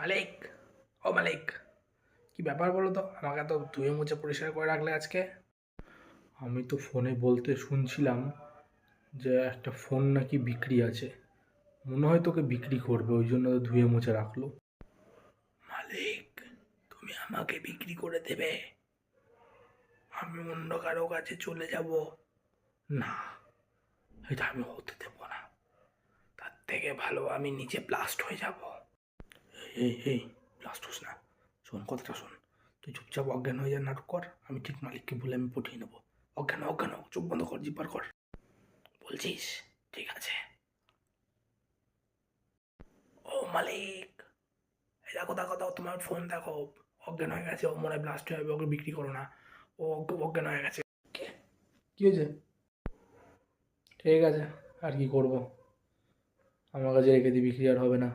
মালিক, ও মালিক, কি ব্যাপার বলো তো? আমাকে তো ধুয়ে মুছে পরিষ্কার করে রাখলে আজকে। আমি তো ফোনে বলতে শুনছিলাম যে একটা ফোন নাকি বিক্রি আছে। মনে হয় তোকে বিক্রি করবে, ওই জন্য তো ধুয়ে মুছে রাখলো। মালিক, তুমি আমাকে বিক্রি করে দেবে? আমি অন্য কারো কাছে চলে যাব? না, এটা আমি হতে দেব না। তার থেকে ভালো আমি নিজে ব্লাস্ট হয়ে যাব। এই এই ব্লাস্ট হোস না, শোন কথাটা শোন। তুই চুপচাপ অজ্ঞান হয়ে যা, নাটক কর। আমি ঠিক মালিককে বলে আমি পটিয়ে নেবো। অজ্ঞান হ, অজ্ঞান হ, চোখ বন্ধ কর, জিব্বার কর। বলছিস? ঠিক আছে। ও মালিক, এই দেখো দেখো দেখো, তোমার ফোন দেখো। অজ্ঞান হয়ে গেছে, ও মনে হয় ব্লাস্ট হয়ে যাবে, ওকে বিক্রি করো না। ও অজ্ঞান হয়ে গেছে। কি হয়েছে? ঠিক আছে, আর কি করব, আমার কাছে রেখে দিই, বিক্রি আর হবে না।